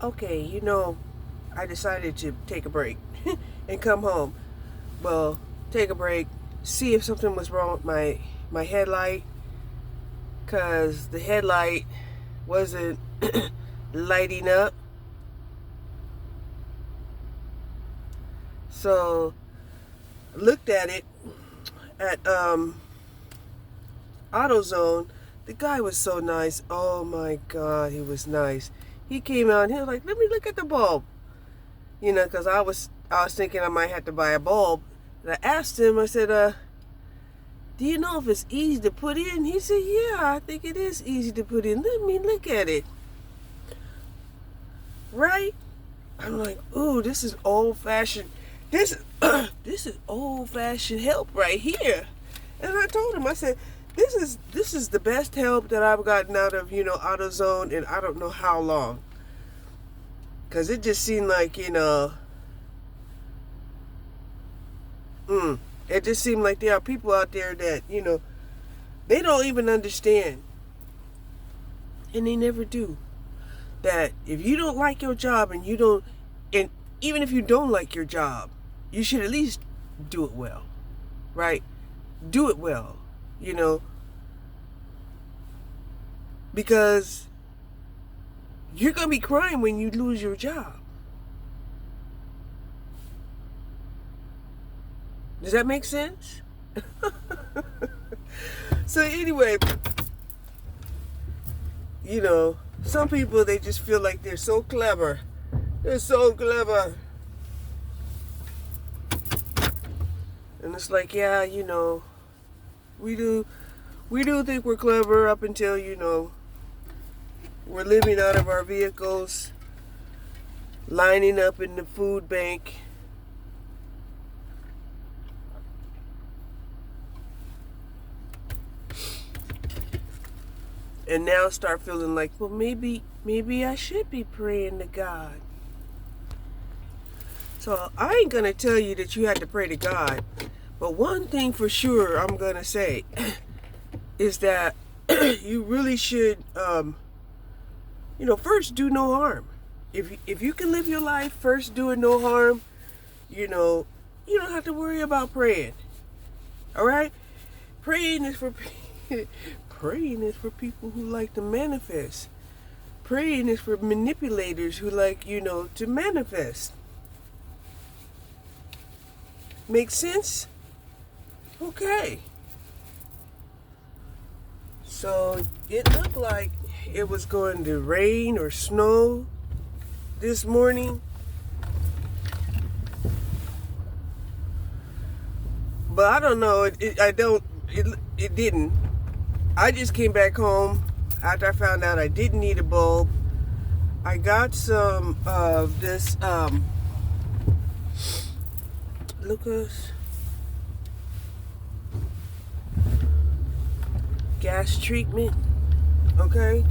okay, I decided to take a break and come home. Well, take a break, see if something was wrong with my headlight, because the headlight wasn't lighting up. So looked at it at AutoZone. The guy was so nice. Oh my God, he was nice. He came out and he was like, "Let me look at the bulb." Because I was thinking I might have to buy a bulb. And I asked him. I said, "Do you know if it's easy to put in?" He said, "Yeah, I think it is easy to put in. Let me look at it." Right? I'm like, "Ooh, this is old-fashioned. This this is old-fashioned help right here." And I told him, I said, this is the best help that I've gotten out of, AutoZone in I don't know how long. Because it just seemed like, it just seemed like there are people out there that, they don't even understand. And they never do. That if you don't like your job and even if you don't like your job, you should at least do it well, right? Do it well, because you're going to be crying when you lose your job. Does that make sense? So anyway, some people, they just feel like they're so clever. They're so clever. And it's like, yeah, we do think we're clever up until, we're living out of our vehicles, lining up in the food bank. And now start feeling like, well, maybe I should be praying to God. So I ain't going to tell you that you have to pray to God. But one thing for sure I'm going to say is that you really should, first do no harm. If you can live your life first doing no harm, you don't have to worry about praying. All right? Praying is for people who like to manifest. Praying is for manipulators who like, to manifest. Make sense? Okay. So it looked like it was going to rain or snow this morning. But I don't know. It didn't. I just came back home after I found out I didn't need a bulb. I got some of this Lucas gas treatment, okay,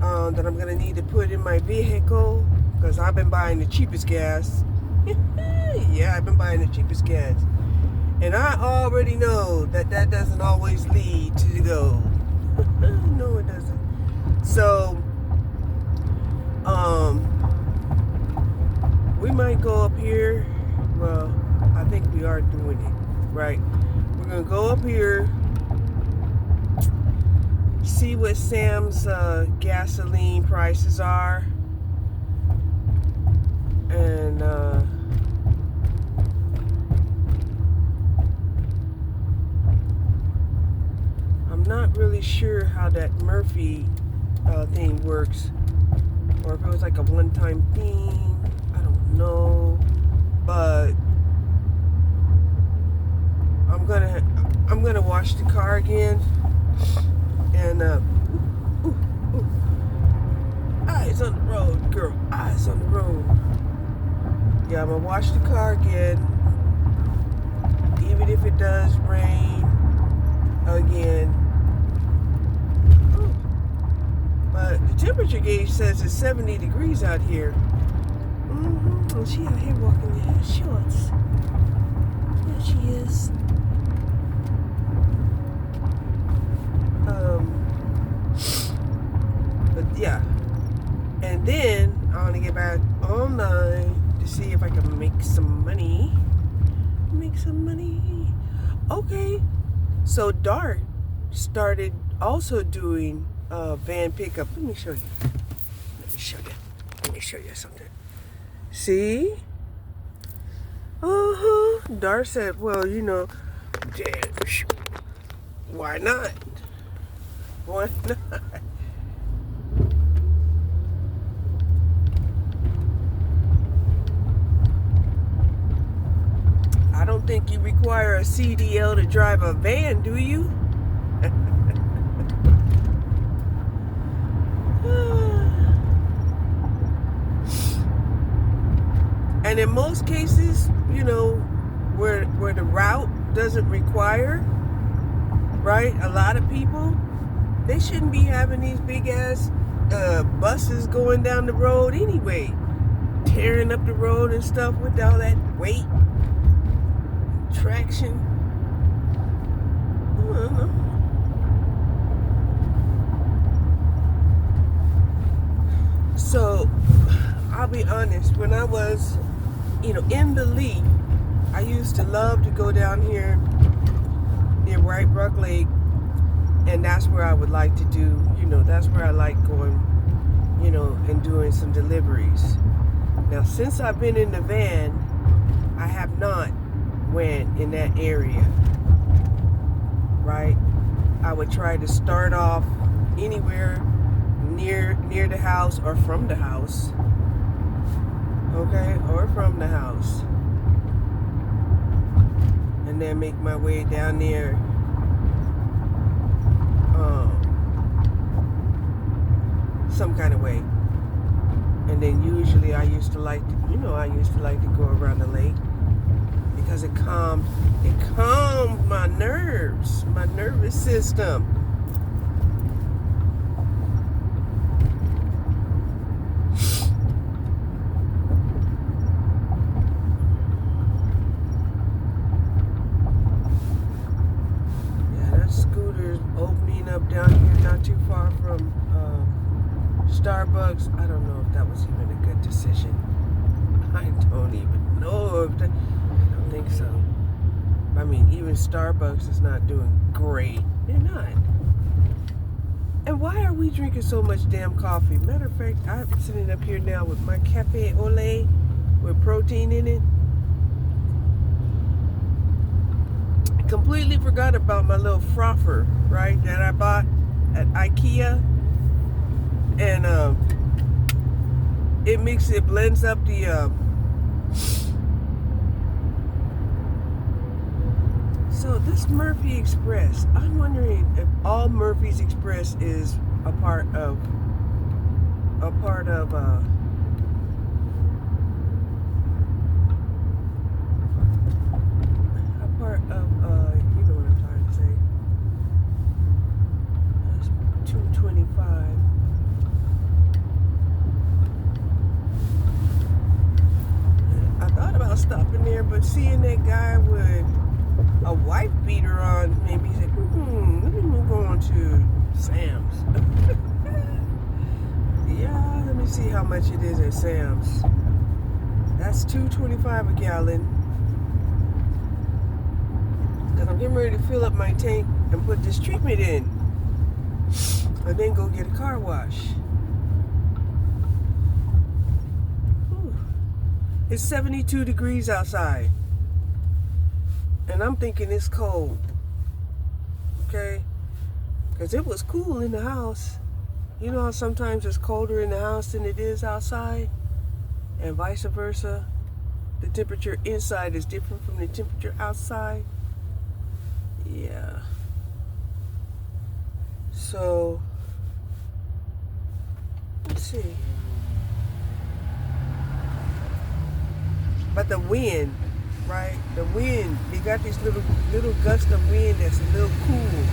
that I'm gonna need to put in my vehicle because I've been buying the cheapest gas. Yeah, I've been buying the cheapest gas, and I already know that doesn't always lead to the goal. No, it doesn't. So we might go up here. Well, I think we are doing it, right? We're gonna go up here, see what Sam's gasoline prices are, and I'm not really sure how that Murphy thing works, or if it was like a one-time thing. I don't know, but I'm gonna wash the car again, and eyes on the road, girl, eyes on the road. Yeah, I'm gonna wash the car again, even if it does rain again. But the temperature gauge says it's 70 degrees out here. Oh, she out here walking in her shorts. There she is. But yeah. And then I want to get back online to see if I can make some money. Make some money. Okay. So Dart started also doing van pickup. Let me show you. Let me show you something. See? Dart said, well, you know, why not? Why not? I don't think you require a CDL to drive a van, do you? And in most cases, you know, where the route doesn't require, right? A lot of people, they shouldn't be having these big ass buses going down the road anyway, tearing up the road and stuff with all that weight, traction. I don't know. So I'll be honest, when I was, you know, in the Lee, I used to love to go down here near White Rock Lake, and that's where I would like to do, you know, that's where I like going, you know, and doing some deliveries. Now, since I've been in the van, I have not went in that area, right? I would try to start off anywhere near the house or from the house, okay, or from the house, and then make my way down there some kind of way. And then usually I used to like to, you know, go around the lake because it calmed my nerves, my nervous system. Opening up down here not too far from Starbucks. I don't know if that was even a good decision. I don't even know if that, I don't think so. I mean, even Starbucks is not doing great. They're not. And why are we drinking so much damn coffee? Matter of fact, I'm sitting up here now with my cafe au lait with protein in it. Completely forgot about my little frother, right, that I bought at IKEA, and it blends up the so this Murphy Express, I'm wondering if all Murphy's Express is a part of you know what I'm trying to say. That's 225. I thought about stopping there, but seeing that guy with a wife beater on made me say, let me move on to Sam's. Yeah, let me see how much it is at Sam's. That's $2.25 a gallon. Because I'm getting ready to fill up my tank and put this treatment in, and then go get a car wash. Whew. It's 72 degrees outside, and I'm thinking it's cold, okay? Because it was cool in the house. You know how sometimes it's colder in the house than it is outside, and vice versa? The temperature inside is different from the temperature outside. Yeah. So, let's see. But the wind, right? The wind, they got this little gust of wind that's a little cool.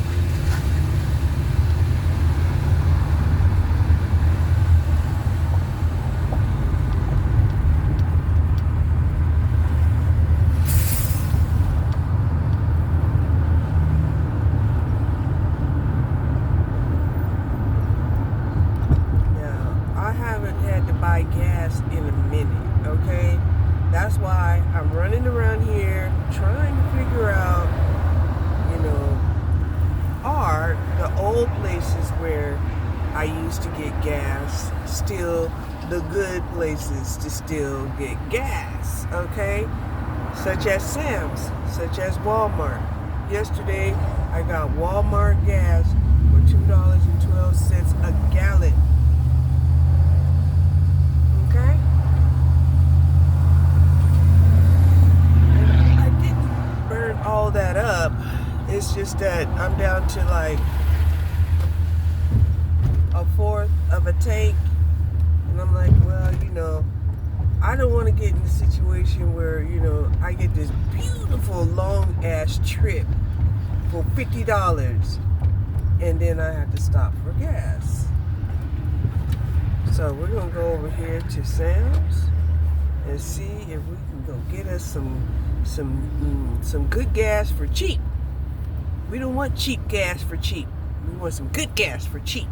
buy gas in a minute, okay? That's why I'm running around here trying to figure out, are the old places where I used to get gas still the good places to still get gas, okay? Such as Sam's, such as Walmart. Yesterday, I got Walmart gas for $2.12 a gallon. Okay? And I didn't burn all that up. It's just that I'm down to like a fourth of a tank. And I'm like, well, I don't want to get in a situation where, I get this beautiful long ass trip for $50 and then I have to stop for gas. So we're going to go over here to Sam's and see if we can go get us some good gas for cheap. We don't want cheap gas for cheap. We want some good gas for cheap.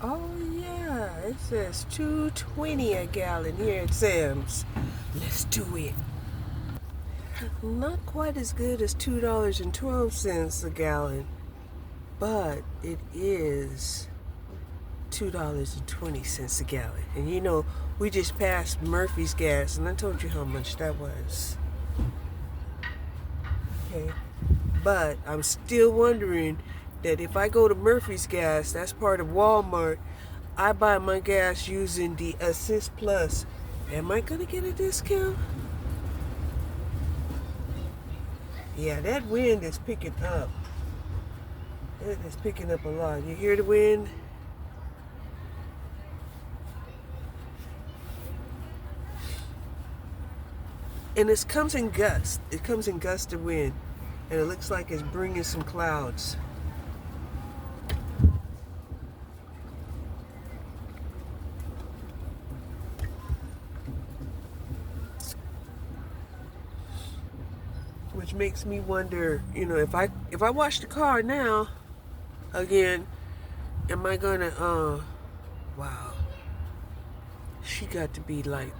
Oh yeah, it says $2.20 a gallon here at Sam's. Let's do it. Not quite as good as $2.12 a gallon, but it is $2.20 a gallon. And we just passed Murphy's Gas, and I told you how much that was. Okay, but I'm still wondering that if I go to Murphy's Gas, that's part of Walmart, I buy my gas using the Assist Plus. Am I gonna get a discount? Yeah, that wind is picking up. It is picking up a lot. You hear the wind? And it comes in gusts. It comes in gusts of wind. And it looks like it's bringing some clouds. Which makes me wonder, if I wash the car now, again, am I gonna, wow. She got to be like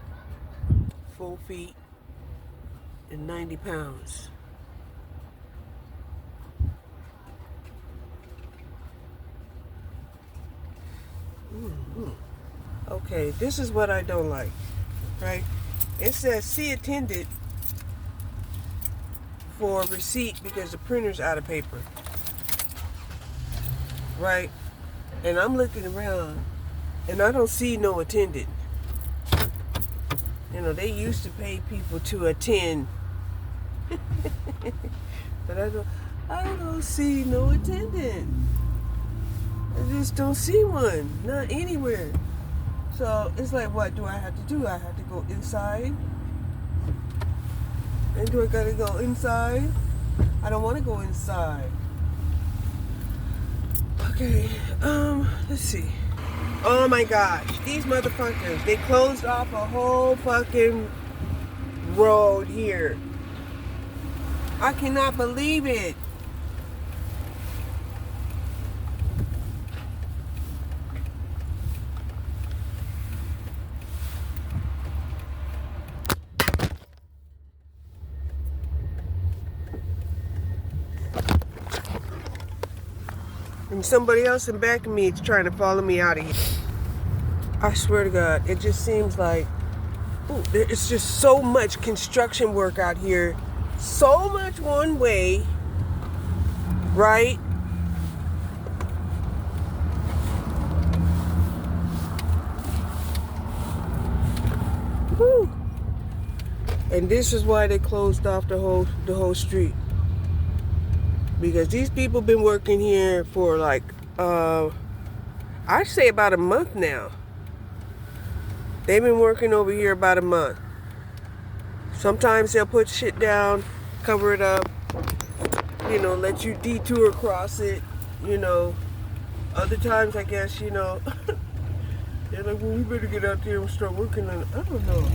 4 feet and 90 pounds. Okay, this is what I don't like, right? It says see attendant for receipt because the printer's out of paper, right? And I'm looking around and I don't see no attendant. They used to pay people to attend, but I don't see no attendant. I just don't see one, not anywhere. So it's like, what do I have to do? I have to go inside. And do I gotta go inside? I don't want to go inside. Okay, let's see. Oh my gosh, these motherfuckers, they closed off a whole fucking road here. I cannot believe it. And somebody else in back of me is trying to follow me out of here. I swear to God, it just seems like, it's just so much construction work out here. So much one way, right? Woo. And this is why they closed off the whole street. Because these people been working here for like, I'd say about a month now. They've been working over here about a month. Sometimes they'll put shit down, cover it up, let you detour across it, Other times, I guess, They're like, well, we better get out there and start working on it. I don't know.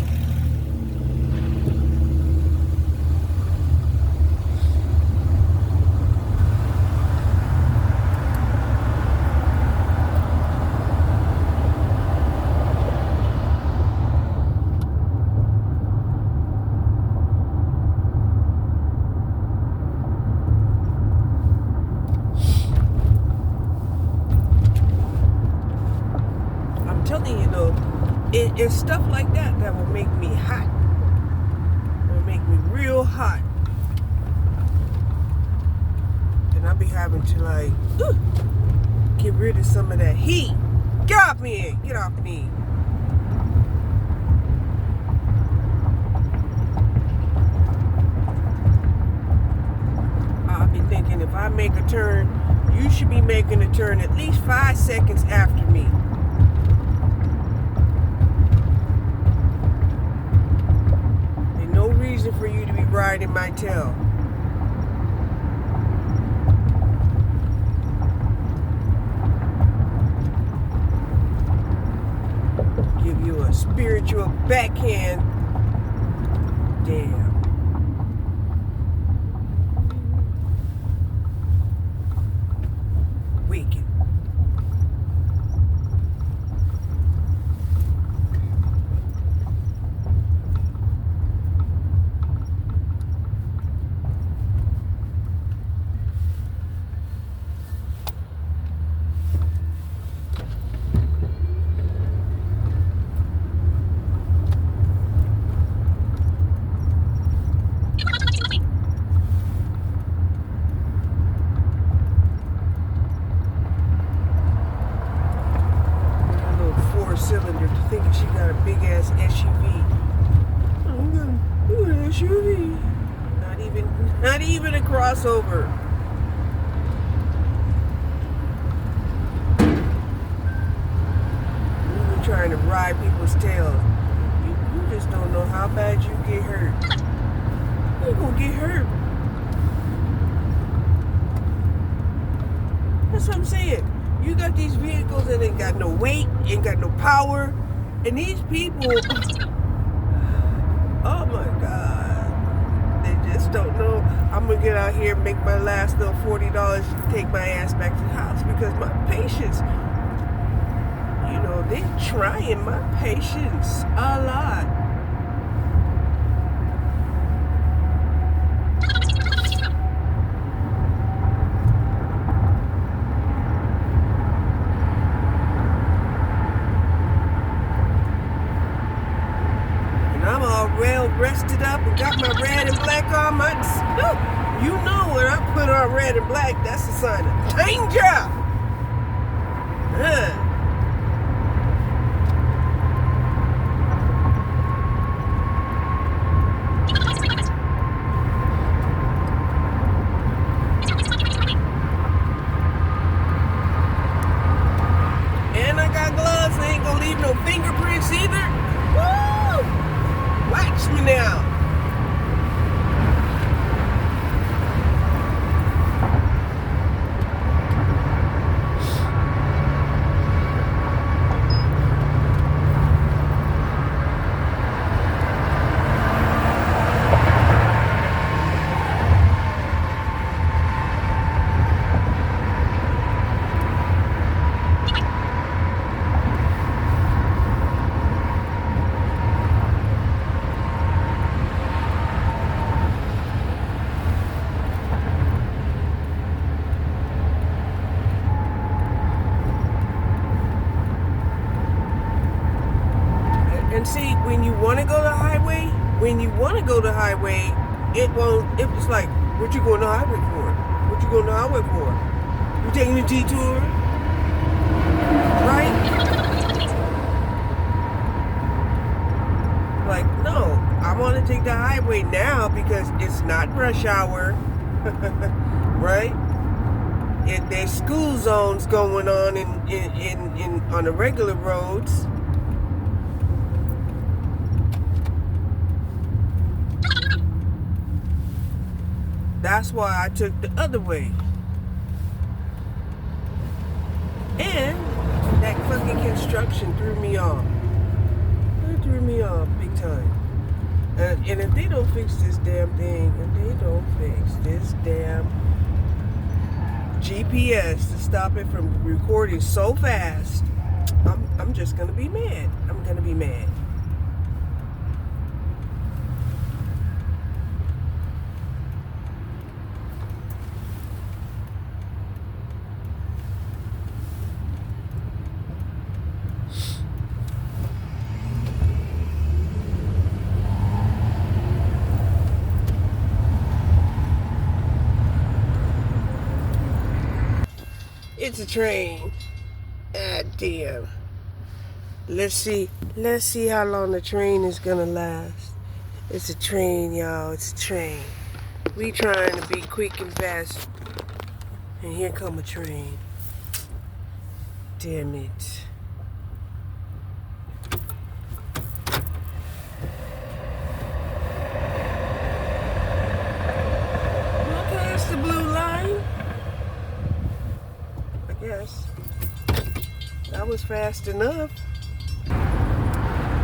I'm telling you though, it's stuff like that that will make me hot. It will make me real hot. And I'll be having to like, get rid of some of that heat. Get off me! Get off me! I'll be thinking if I make a turn, you should be making a turn at least 5 seconds after me. There's no reason for you to be riding my tail. Give you a spiritual backhand. Damn. Wicked. Cylinder to thinking she got a big ass SUV. I'm gonna do an SUV. Not even a crossover. You were trying to ride people's tails. You just don't know how bad you get hurt. You're gonna get hurt. That's what I'm saying. You got these vehicles that ain't got no weight, ain't got no power, and these people, oh my God, they just don't know. I'm gonna get out here and make my last little $40 to take my ass back to the house because my patience, you know, they're trying my patience a lot. Well rested up and got my red and black on. You know when I put on red and black, that's a sign of danger. And I got gloves, I ain't gonna leave no fingerprints either. Woo! Watch me now. And see, when you want to go to the highway, it's like, what you going to the highway for? What you going to the highway for? You taking a detour? Right? Like, no, I want to take the highway now because it's not rush hour, right? There's school zones going on on the regular roads. That's why I took the other way. And that fucking construction construction threw me off. It threw me off big time. And if they don't fix this damn thing, if they don't fix this damn GPS to stop it from recording so fast, I'm just gonna be mad. I'm gonna be mad. It's a train. Ah, damn. Let's see how long the train is gonna last. It's a train, y'all. It's a train. We trying to be quick and fast, and here come a train. Damn it. Okay, it's the blue line. I guess. That was fast enough.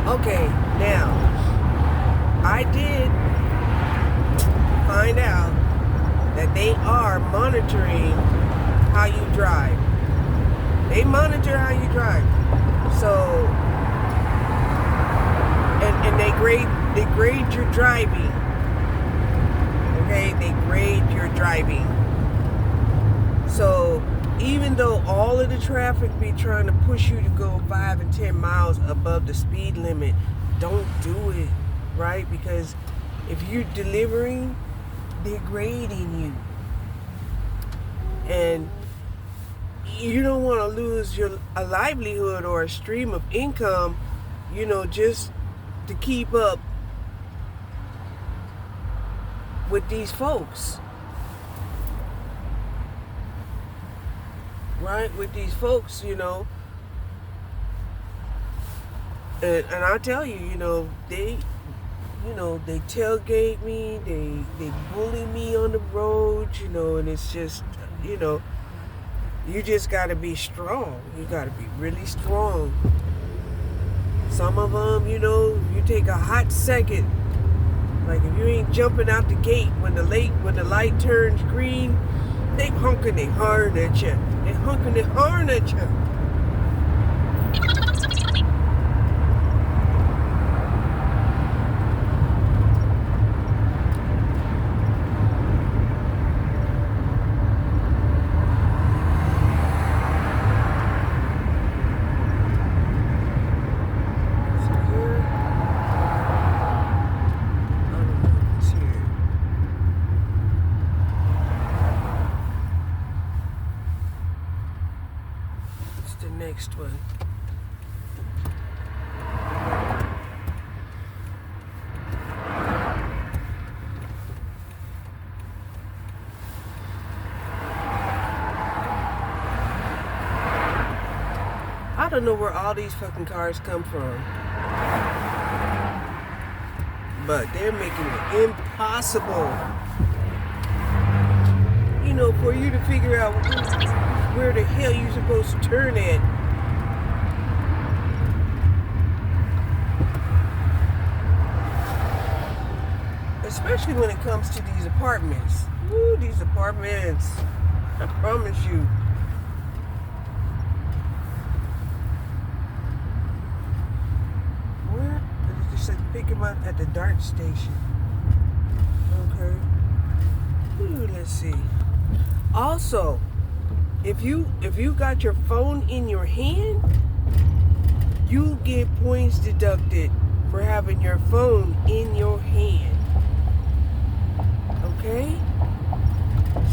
Okay, now, I did find out that they are monitoring how you drive. They monitor how you drive. So, and they grade your driving. Okay, they grade your driving. So, even though all of the traffic be trying to push you to go 5 and 10 miles above the speed limit, don't do it, right? Because if you're delivering, they're grading you. And you don't want to lose a livelihood or a stream of income, just to keep up with these folks. Right, with these folks, and I tell you, they tailgate me, they bully me on the road, and it's just, you just got to be strong. You got to be really strong. Some of them, you take a hot second, like if you ain't jumping out the gate when the light turns green, they honking their horn at you. They honking their horn at you. Next one. I don't know where all these fucking cars come from, but they're making it impossible, for you to figure out where the hell you're supposed to turn at. Especially when it comes to these apartments. Ooh, these apartments. I promise you. Where? It just said pick him up at the DART station. Okay. Ooh, let's see. Also, if you got your phone in your hand, you get points deducted for having your phone in your hand. Okay?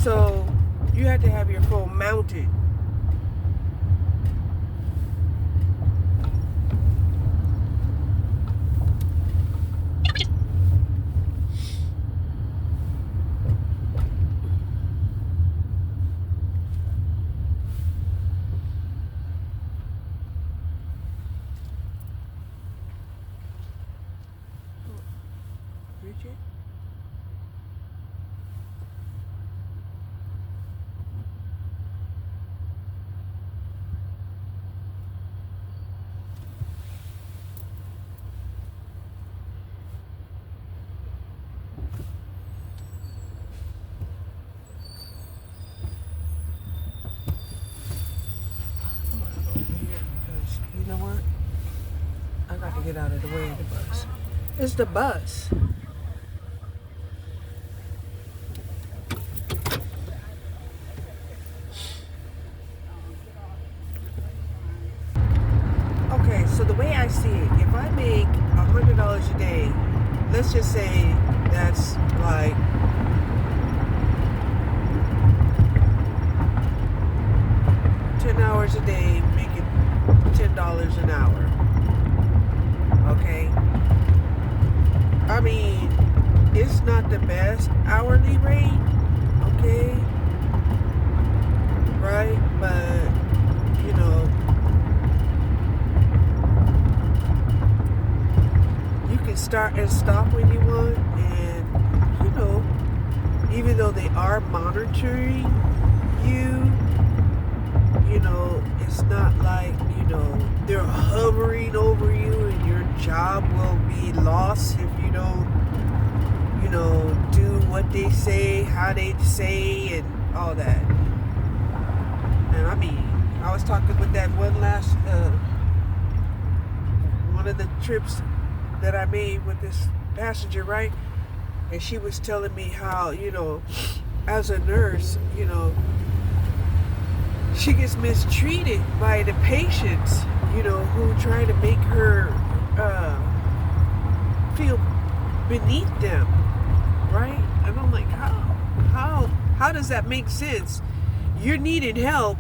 So, you have to have your phone mounted. Bridget? I got to get out of the way of the bus. It's the bus. Okay, so the way I see it, if I make $100 a day, let's just say that's like $10 a day, making $10 an hour. Okay? I mean, it's not the best hourly rate, okay? Right? But, you know, you can start and stop when you want, and, you know, even though they are monitoring you, you know, it's not like, you know, they're hovering over you and your job will be lost if you don't, you know, do what they say, how they say, and all that. And I mean, I was talking with that one of the trips that I made with this passenger, right? And she was telling me how, you know, as a nurse, you know, she gets mistreated by the patients, you know, who try to make her feel beneath them, right? And I'm like, how does that make sense? You're needing help,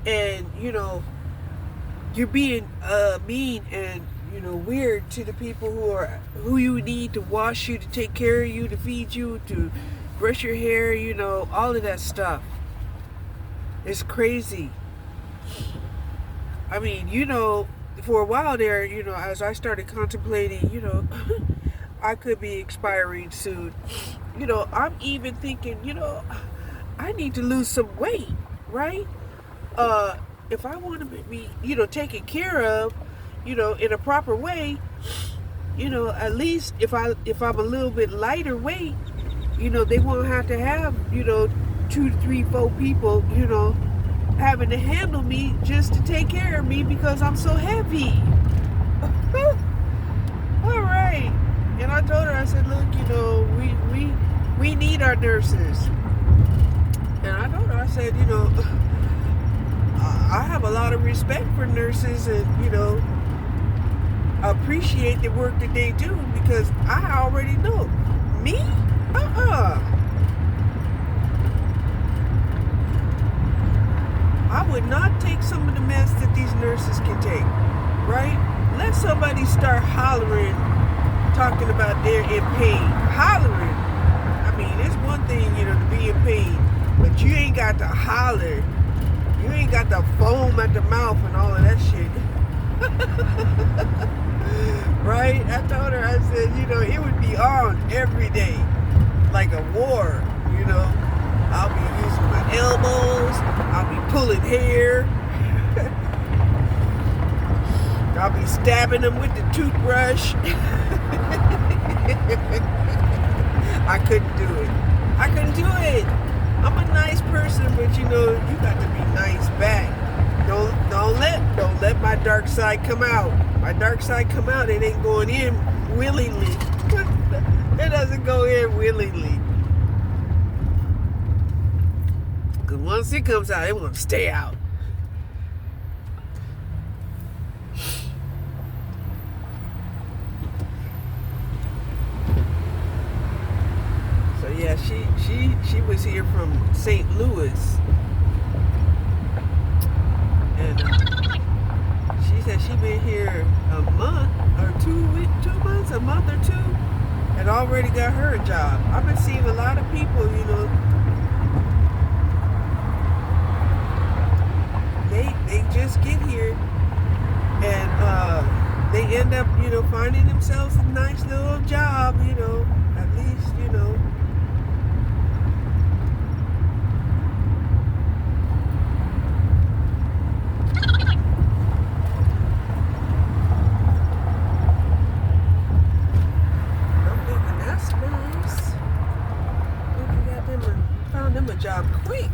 and you know, you're being mean and, you know, weird to the people who you need to wash you, to take care of you, to feed you, to brush your hair, you know, all of that stuff. It's crazy. I mean, you know, for a while there, you know, as I started contemplating, you know, I could be expiring soon. You know, I'm even thinking, you know, I need to lose some weight, right? If I want to be, you know, taken care of, you know, in a proper way, you know, at least if I'm a little bit lighter weight, you know, they won't have to have, you know, 2, 3, 4 people, you know, having to handle me just to take care of me because I'm so heavy. All right. And I told her, I said, look, you know, we need our nurses. And I told her, I said, you know, I have a lot of respect for nurses, and, you know, appreciate the work that they do, because I already know. Me? I would not take some of the mess that these nurses can take, right? Let somebody start hollering, talking about they're in pain. Hollering. I mean, it's one thing, you know, to be in pain, but you ain't got to holler. You ain't got to foam at the mouth and all of that shit. Right? I told her, I said, you know, it would be on every day, like a war, you know. I'll be using my elbows, I'll be pulling hair, I'll be stabbing them with the toothbrush. I couldn't do it. I'm a nice person, but you know, you got to be nice back. Don't let my dark side come out. My dark side come out, it ain't going in willingly. It doesn't go in willingly. Because once it comes out, it won't stay out. So yeah, she was here from St. Louis. And she said she been here a month or 2 months, a month or 2, and already got her a job. I've been seeing a lot of people, you know, they just get here and they end up, you know, finding themselves a nice little job, you know, at least, you know. Found them a job quick.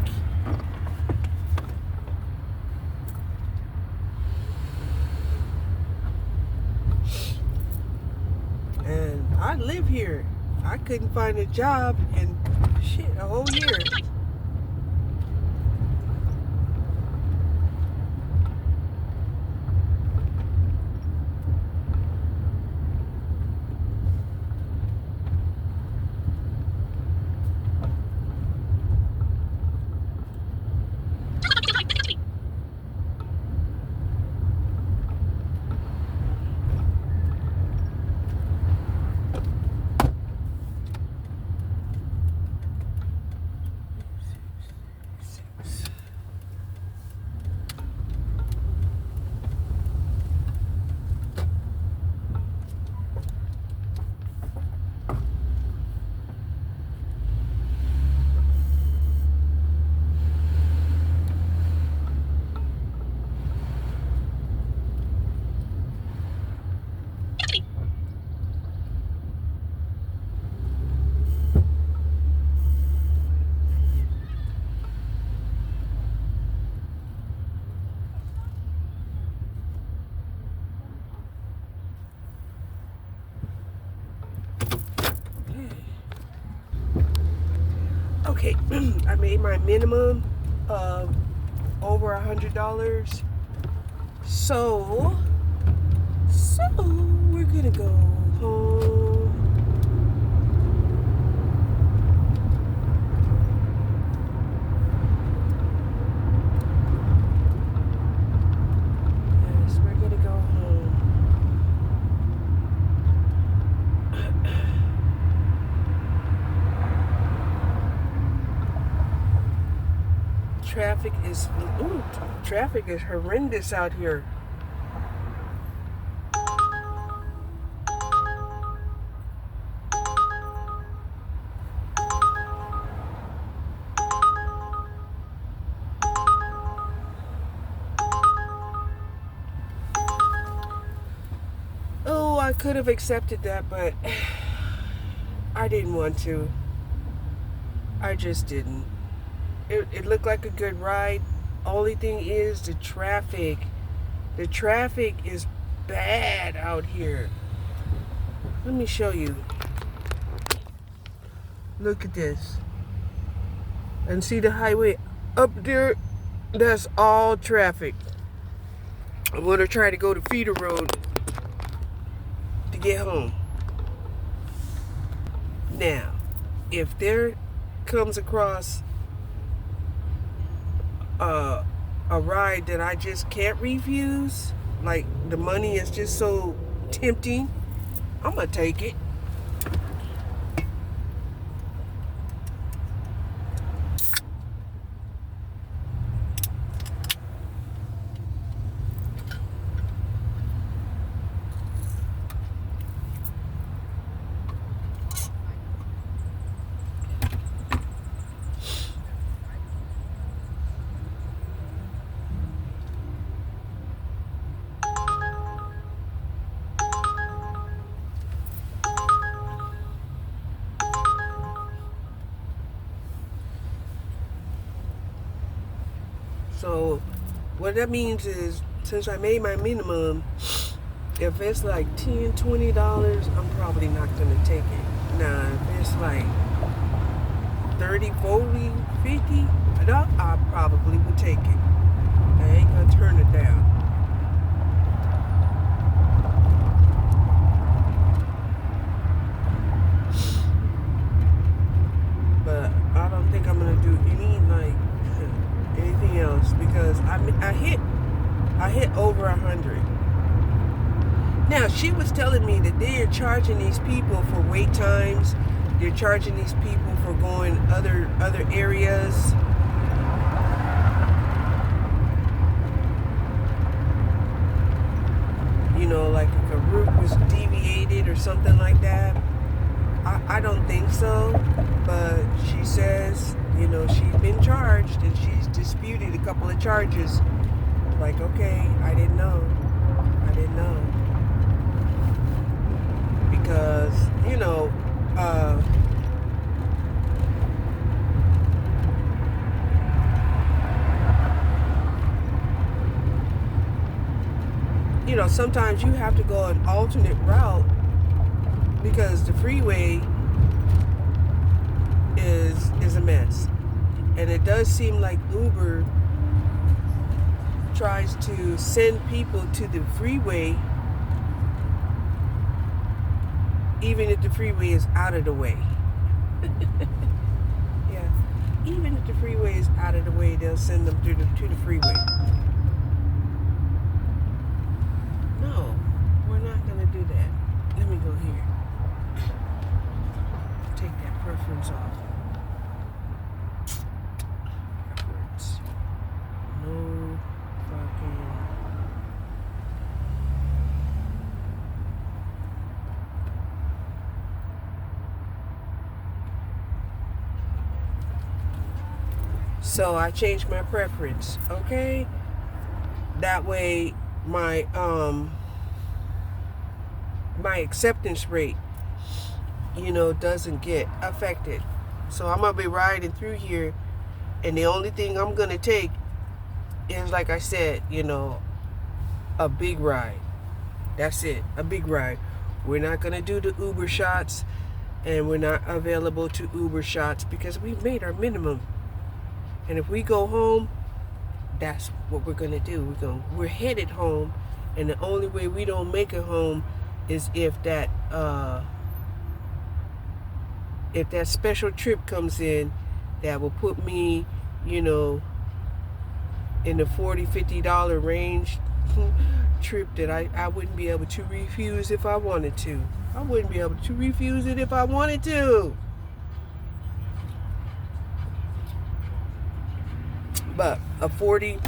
I live here. I couldn't find a job in shit a whole year. Okay, I made my minimum of over $100. So we're gonna go home. Yes, we're gonna go home. Traffic is horrendous out here. Oh, I could have accepted that, but I didn't want to. I just didn't. It looked like a good ride. Only thing is the traffic. The traffic is bad out here. Let me show you. Look at this. And see the highway up there? That's all traffic. I'm going to try to go to Feeder Road to get home. Now, if there comes across a ride that I just can't refuse, like the money is just so tempting, I'm gonna take it. So what that means is, since I made my minimum, if it's like $10, $20, I'm probably not gonna take it. Now, if it's like 30, 40, 50, I probably would take it. I ain't gonna turn it down. But I don't think I'm gonna do anything else, because I hit over 100. Now, she was telling me that they're charging these people for wait times. They're charging these people for going other areas. You know, like if a route was deviated or something like that. I don't think so, but she says, you know, she's been charged and she's disputed a couple of charges. Like, okay, I didn't know. Because, you know, sometimes you have to go an alternate route because the freeway is a mess. And it does seem like Uber tries to send people to the freeway even if the freeway is out of the way. Yeah. Even if the freeway is out of the way, they'll send them to the freeway. No, we're not going to do that. Let me go here. Take that preference off. Preference. No fucking... So I changed my preference, okay? That way my my acceptance rate, doesn't get affected. So I'm gonna be riding through here, and the only thing I'm gonna take is, like I said, a big ride. That's it, a big ride. We're not gonna do the Uber shots, and we're not available to Uber shots because we've made our minimum. And if we go home, that's what we're gonna do. We're headed home, and the only way we don't make it home is if that special trip comes in that will put me, in the $40-50 range trip that I wouldn't be able to refuse if I wanted to. I wouldn't be able to refuse it if I wanted to. But a $40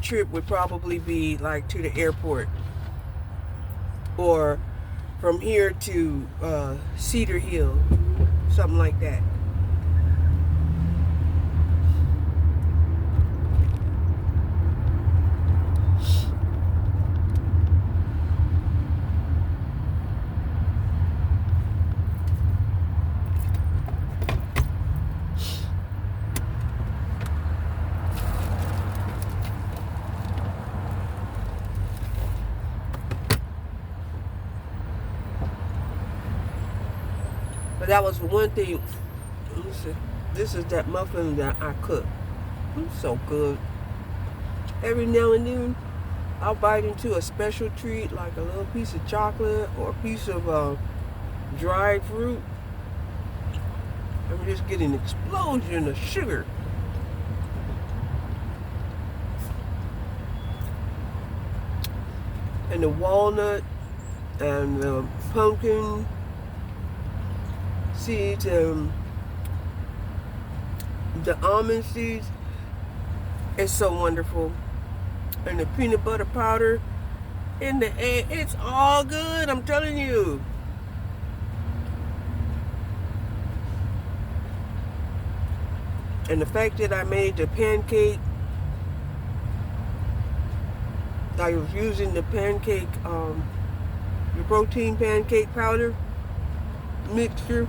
trip would probably be like to the airport, or from here to Cedar Hill, something like that. But that was one thing. This is that muffin that I cook. It's so good. Every now and then, I'll bite into a special treat, like a little piece of chocolate or a piece of dried fruit. I'm just getting an explosion of sugar. And the walnut and the pumpkin seeds and the almond seeds. It's so wonderful. And the peanut butter powder and the egg, it's all good, I'm telling you. And the fact that I made the pancake, I was using the pancake, the protein pancake powder mixture.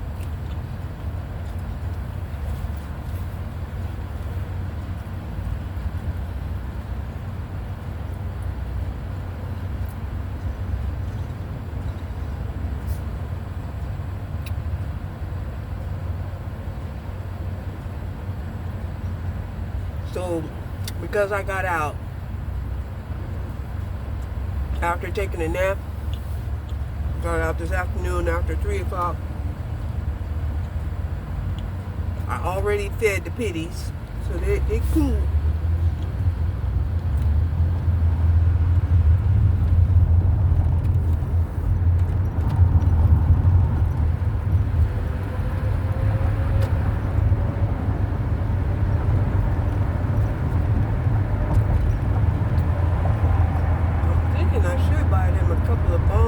So, because I got out after taking a nap, got out this afternoon after 3 o'clock, I already fed the pitties, so they cool. I should buy them a couple of bones.